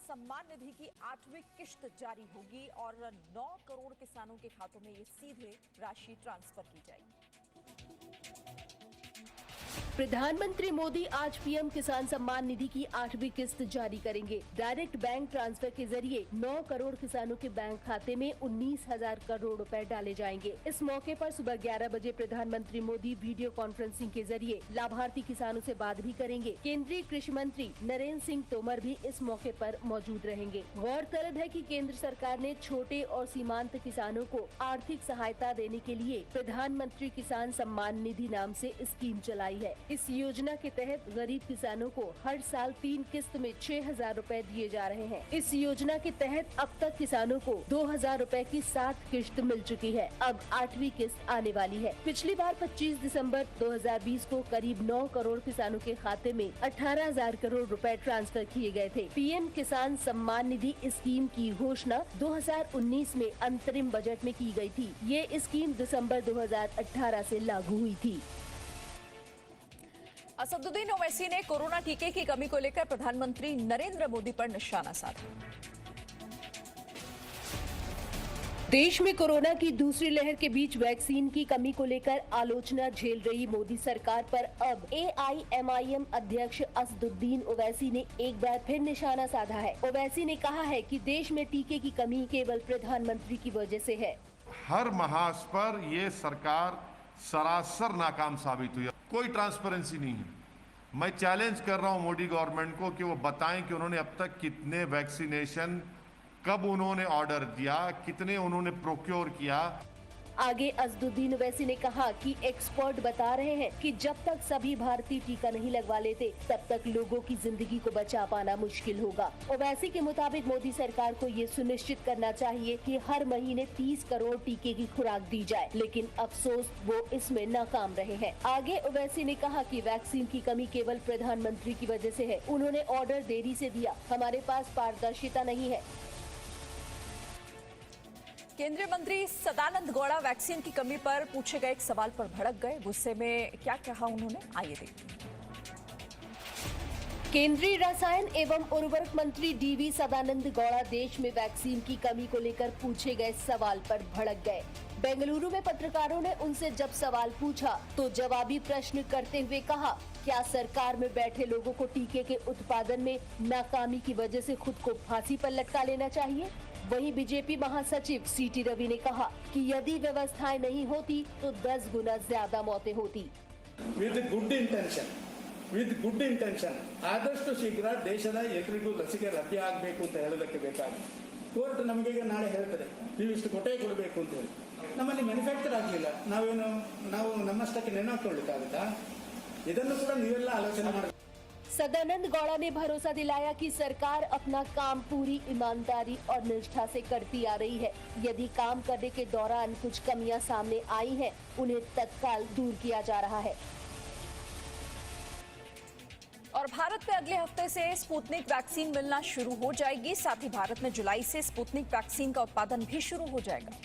सम्मान निधि की 8वीं किश्त जारी होगी और 9 करोड़ किसानों के खातों में ये सीधे राशि ट्रांसफर की जाएगी। प्रधानमंत्री मोदी आज पीएम किसान सम्मान निधि की 8वीं किस्त जारी करेंगे। डायरेक्ट बैंक ट्रांसफर के जरिए 9 करोड़ किसानों के बैंक खाते में 19,000 करोड़ रुपए डाले जाएंगे। इस मौके पर सुबह 11 बजे प्रधानमंत्री मोदी वीडियो कॉन्फ्रेंसिंग के जरिए लाभार्थी किसानों से बात भी करेंगे। केंद्रीय कृषि मंत्री नरेंद्र सिंह तोमर भी इस मौके पर मौजूद रहेंगे। गौरतलब है कि केंद्र सरकार ने छोटे और सीमांत किसानों को आर्थिक सहायता देने के लिए प्रधानमंत्री किसान सम्मान निधि नाम से स्कीम चलाई है। इस योजना के तहत गरीब किसानों को हर साल 3 किस्त में 6,000 रुपए दिए जा रहे हैं। इस योजना के तहत अब तक किसानों को 2,000 रुपए की 7 किश्त मिल चुकी है। अब 8वीं किस्त आने वाली है। पिछली बार 25 दिसंबर 2020 को करीब 9 करोड़ किसानों के खाते में 18,000 करोड़ रुपए ट्रांसफर किए गए थे। पीएम किसान सम्मान निधि स्कीम की घोषणा 2019 में अंतरिम बजट में की गई थी। ये स्कीम दिसंबर 2018 से लागू हुई थी। असदुद्दीन ओवैसी ने कोरोना टीके की कमी को लेकर प्रधानमंत्री नरेंद्र मोदी पर निशाना साधा। देश में कोरोना की दूसरी लहर के बीच वैक्सीन की कमी को लेकर आलोचना झेल रही मोदी सरकार पर अब AIMIM अध्यक्ष असदुद्दीन ओवैसी ने एक बार फिर निशाना साधा है। ओवैसी ने कहा है कि देश में टीके की कमी केवल प्रधानमंत्री की वजह से है। हर महाज पर ये सरकार सरासर नाकाम साबित हुई है। कोई ट्रांसपेरेंसी नहीं है। मैं चैलेंज कर रहा हूं मोदी गवर्नमेंट को कि वो बताएं कि उन्होंने अब तक कितने वैक्सीनेशन, कब उन्होंने ऑर्डर दिया, कितने उन्होंने प्रोक्योर किया। आगे असदुद्दीन ओवैसी ने कहा कि एक्सपर्ट बता रहे हैं कि जब तक सभी भारतीय टीका नहीं लगवा लेते तब तक लोगों की जिंदगी को बचा पाना मुश्किल होगा। ओवैसी के मुताबिक मोदी सरकार को ये सुनिश्चित करना चाहिए कि हर महीने 30 करोड़ टीके की खुराक दी जाए, लेकिन अफसोस वो इसमें नाकाम रहे हैं। आगे ओवैसी ने कहा कि वैक्सीन की कमी केवल प्रधानमंत्री की वजह से है। उन्होंने ऑर्डर देरी से दिया। हमारे पास पारदर्शिता नहीं है। केंद्रीय मंत्री सदानंद गौड़ा वैक्सीन की कमी पर पूछे गए एक सवाल पर भड़क गए। गुस्से में क्या कहा उन्होंने, आइए देखिए। केंद्रीय रसायन एवं उर्वरक मंत्री DV सदानंद गौड़ा देश में वैक्सीन की कमी को लेकर पूछे गए सवाल पर भड़क गए। बेंगलुरु में पत्रकारों ने उनसे जब सवाल पूछा तो जवाबी प्रश्न करते हुए कहा, क्या सरकार में बैठे लोगों को टीके के उत्पादन में नाकामी की वजह से खुद को फांसी पर लटका लेना चाहिए? वहीं बीजेपी महासचिव CT रवि ने कहा कि यदि व्यवस्थाएं नहीं होती तो 10 गुना ज्यादा मौतें होती। विद गुड इंटेंशन ಆದಷ್ಟು ಶೀಘ್ರ ದೇಶದ ಎಲ್ರಿಗೂ ಲಸಿಕೆ ಲಭ್ಯ ಆಗಬೇಕು ಅಂತ ಹೇಳೋದಕ್ಕೆ ಬೇಕಾಗಿ ಕೋರ್ಟ್ ನಮಗೆ ಈಗ ನಾಳೆ ಹೇಳ್ತದೆ ನೀವು ಇಷ್ಟು ಕೊಟ್ಟೇ ಕೊಡಬೇಕು ಅಂತ ಹೇಳಿ. ನಮ್ಮಲ್ಲಿ ಮ್ಯಾನುಫ್ಯಾಕ್ಚರ್ ಆಗಲಿಲ್ಲ, ನಾವು ನಮ್ಮಷ್ಟಕ್ಕೆ ನೆನಹಾಕೊಳ್ಳಿಕ್ಕಾಗುತ್ತಾ? ಇದನ್ನು ಕೂಡ ನೀವೆಲ್ಲ ಆಲೋಚನೆ ಮಾಡಬೇಕು। सदानंद गौड़ा ने भरोसा दिलाया कि सरकार अपना काम पूरी ईमानदारी और निष्ठा से करती आ रही है। यदि काम करने के दौरान कुछ कमियां सामने आई हैं, उन्हें तत्काल दूर किया जा रहा है। और भारत में अगले हफ्ते से स्पुतनिक वैक्सीन मिलना शुरू हो जाएगी। साथ ही भारत में जुलाई से स्पुतनिक वैक्सीन का उत्पादन भी शुरू हो जाएगा।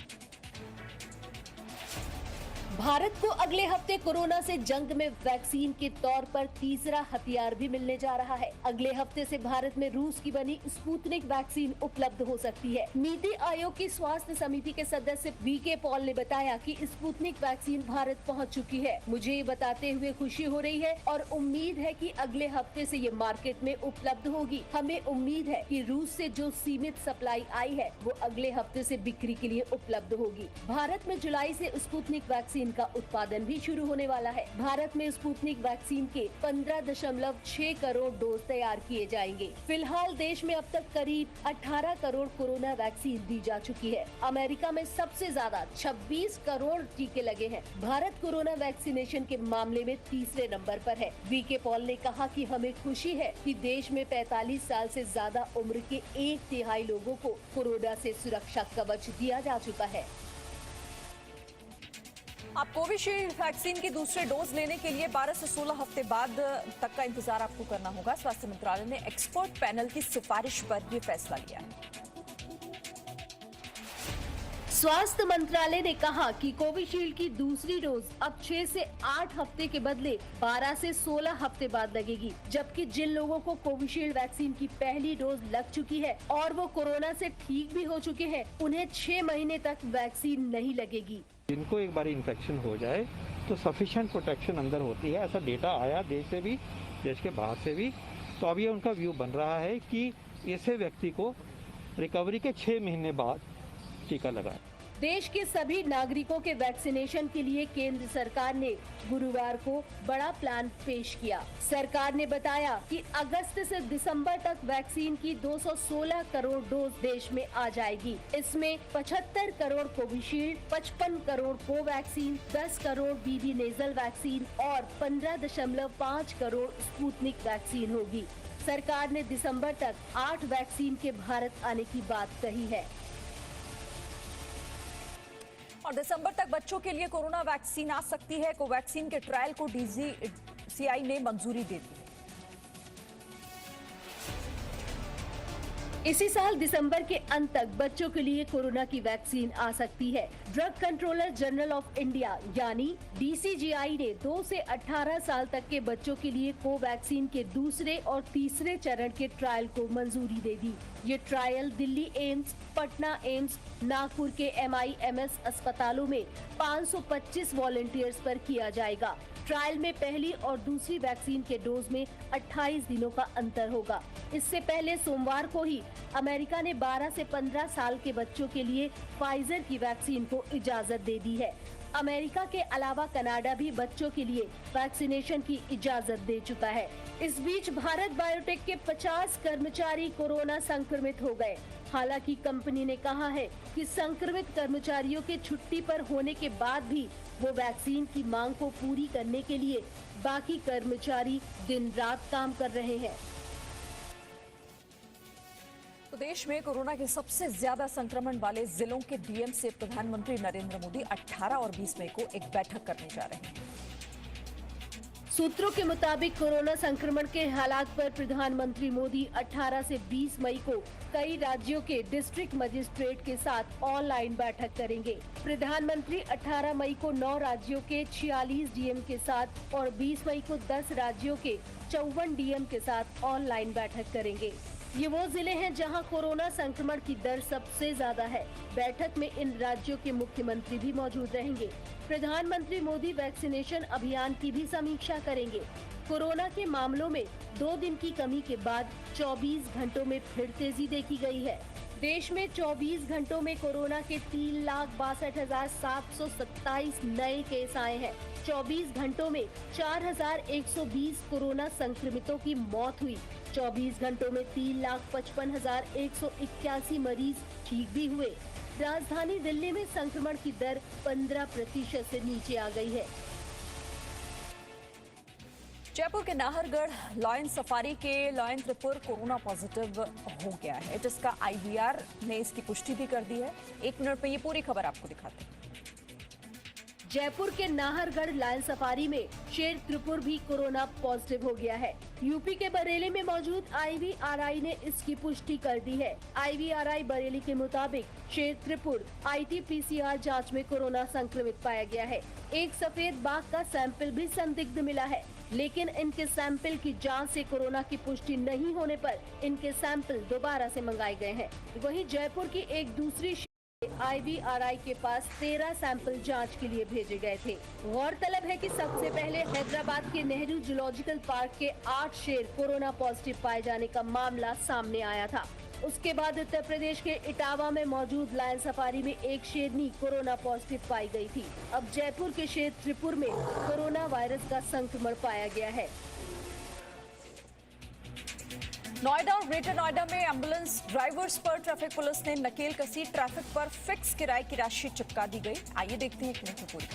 भारत को अगले हफ्ते कोरोना से जंग में वैक्सीन के तौर पर तीसरा हथियार भी मिलने जा रहा है। अगले हफ्ते से भारत में रूस की बनी स्पुतनिक वैक्सीन उपलब्ध हो सकती है। नीति आयोग की स्वास्थ्य समिति के सदस्य VK पॉल ने बताया कि स्पुतनिक वैक्सीन भारत पहुंच चुकी है। मुझे ये बताते हुए खुशी हो रही है और उम्मीद है कि अगले हफ्ते से ये मार्केट में उपलब्ध होगी। हमें उम्मीद है कि रूस से जो सीमित सप्लाई आई है वो अगले हफ्ते से बिक्री के लिए उपलब्ध होगी। भारत में जुलाई से स्पुतनिक वैक्सीन का उत्पादन भी शुरू होने वाला है। भारत में स्पुतनिक वैक्सीन के 15.6 करोड़ डोज तैयार किए जाएंगे। फिलहाल देश में अब तक करीब 18 करोड़ कोरोना वैक्सीन दी जा चुकी है। अमेरिका में सबसे ज्यादा 26 करोड़ टीके लगे हैं। भारत कोरोना वैक्सीनेशन के मामले में तीसरे नंबर पर है। VK पॉल ने कहा कि हमें खुशी है कि देश में 45 साल से ज्यादा उम्र के 1/3 लोगों को कोरोना से सुरक्षा कवच दिया जा चुका है। आप कोविशील्ड वैक्सीन की दूसरे डोज लेने के लिए 12 से 16 हफ्ते बाद तक का इंतजार आपको करना होगा। स्वास्थ्य मंत्रालय ने एक्सपर्ट पैनल की सिफारिश पर यह फैसला लिया है। स्वास्थ्य मंत्रालय ने कहा कि कोविशील्ड की दूसरी डोज अब 6 से 8 हफ्ते के बदले 12 से 16 हफ्ते बाद लगेगी, जबकि जिन लोगों को कोविशील्ड वैक्सीन की पहली डोज लग चुकी है और वो कोरोना से ठीक भी हो चुके हैं, उन्हें 6 महीने तक वैक्सीन नहीं लगेगी। जिनको एक बार इन्फेक्शन हो जाए तो सफिशिएंट प्रोटेक्शन अंदर होती है, ऐसा डेटा आया देश से भी, देश के बाहर से भी। तो अब ये उनका व्यू बन रहा है कि ऐसे व्यक्ति को रिकवरी के 6 महीने बाद टीका लगाए। देश के सभी नागरिकों के वैक्सीनेशन के लिए केंद्र सरकार ने गुरुवार को बड़ा प्लान पेश किया। सरकार ने बताया कि अगस्त से दिसंबर तक वैक्सीन की 216 करोड़ डोज देश में आ जाएगी। इसमें 75 करोड़ कोविशील्ड, 55 करोड़ कोवैक्सीन, 10 करोड़ बीबी नेजल वैक्सीन और 15.5 करोड़ स्पुतनिक वैक्सीन होगी। सरकार ने दिसंबर तक 8 वैक्सीन के भारत आने की बात कही है। और दिसंबर तक बच्चों के लिए कोरोना वैक्सीन आ सकती है। कोवैक्सीन के ट्रायल को DCGI ने मंजूरी दे दी। इसी साल दिसंबर के अंत तक बच्चों के लिए कोरोना की वैक्सीन आ सकती है। Drug controller general of India यानी DCGI ने 2 से 18 साल तक के बच्चों के लिए कोवैक्सीन के दूसरे और तीसरे चरण के ट्रायल को मंजूरी दे दी। ये trial Delhi AIIMS, Patna AIIMS, Nagpur के MIMS अस्पतालों में 525 वॉलंटियर्स पर किया जाएगा। ट्रायल में पहली और दूसरी वैक्सीन के डोज में 28 दिनों का अंतर होगा। इससे पहले सोमवार को ही अमेरिका ने 12 से 15 साल के बच्चों के लिए फाइजर की वैक्सीन को इजाजत दे दी है। अमेरिका के अलावा कनाडा भी बच्चों के लिए वैक्सीनेशन की इजाजत दे चुका है। इस बीच भारत बायोटेक के 50 कर्मचारी कोरोना संक्रमित हो गए। हालांकि कंपनी ने कहा है कि संक्रमित कर्मचारियों के छुट्टी पर होने के बाद भी वो वैक्सीन की मांग को पूरी करने के लिए बाकी कर्मचारी दिन रात काम कर रहे हैं। तो देश में कोरोना के सबसे ज्यादा संक्रमण वाले जिलों के DM से प्रधानमंत्री नरेंद्र मोदी 18 और 20 मई को एक बैठक करने जा रहे हैं। सूत्रों के मुताबिक कोरोना संक्रमण के हालात पर प्रधानमंत्री मोदी 18 से 20 मई को कई राज्यों के डिस्ट्रिक्ट मजिस्ट्रेट के साथ ऑनलाइन बैठक करेंगे। प्रधानमंत्री 18 मई को 9 राज्यों के 46 DM के साथ और 20 मई को 10 राज्यों के 54 DM के साथ ऑनलाइन बैठक करेंगे। ये वो जिले हैं जहां कोरोना संक्रमण की दर सबसे ज्यादा है। बैठक में इन राज्यों के मुख्यमंत्री भी मौजूद रहेंगे। प्रधानमंत्री मोदी वैक्सीनेशन अभियान की भी समीक्षा करेंगे। कोरोना के मामलों में 2 दिन की कमी के बाद 24 घंटों में फिर तेजी देखी गई है। देश में 24 घंटों में कोरोना के 3,62,727 नए केस आए हैं। 24 घंटों में 4,120 कोरोना संक्रमितों की मौत हुई। 24 घंटों में 3,55,181 मरीज ठीक भी हुए। राजधानी दिल्ली में संक्रमण की दर 15% से नीचे आ गई है। जयपुर के नाहरगढ़ लॉयन सफारी के लॉयन त्रिपुर कोरोना पॉजिटिव हो गया है, जिसका IVR ने इसकी पुष्टि भी कर दी है। 1 मिनट में ये पूरी खबर आपको दिखाते हैं। जयपुर के नाहरगढ़ लायन सफारी में शेर त्रिपुर भी कोरोना पॉजिटिव हो गया है। यूपी के बरेली में मौजूद IVRI ने इसकी पुष्टि कर दी है। IVRI बरेली के मुताबिक शेर त्रिपुर RT-PCR जांच में कोरोना संक्रमित पाया गया है। एक सफेद बाघ का सैंपल भी संदिग्ध मिला है, लेकिन इनके सैंपल की जांच से कोरोना की पुष्टि नहीं होने पर इनके सैंपल दोबारा से मंगाए गए हैं। वहीं जयपुर की एक दूसरी IVRI के पास 13 सैंपल जांच के लिए भेजे गए थे। गौरतलब है कि सबसे पहले हैदराबाद के नेहरू जूलॉजिकल पार्क के 8 शेर कोरोना पॉजिटिव पाए जाने का मामला सामने आया था। उसके बाद उत्तर प्रदेश के इटावा में मौजूद लायन सफारी में एक शेरनी कोरोना पॉजिटिव पाई गई थी। अब जयपुर के शेर त्रिपुर में कोरोना वायरस का संक्रमण पाया गया है। नोएडा और ग्रेटर नोएडा में एम्बुलेंस ड्राइवर्स पर ट्रैफिक पुलिस ने नकेल कसी। ट्रैफिक पर फिक्स किराए की राशि चिपका दी गई। आइए देखते हैं एक रिपोर्ट।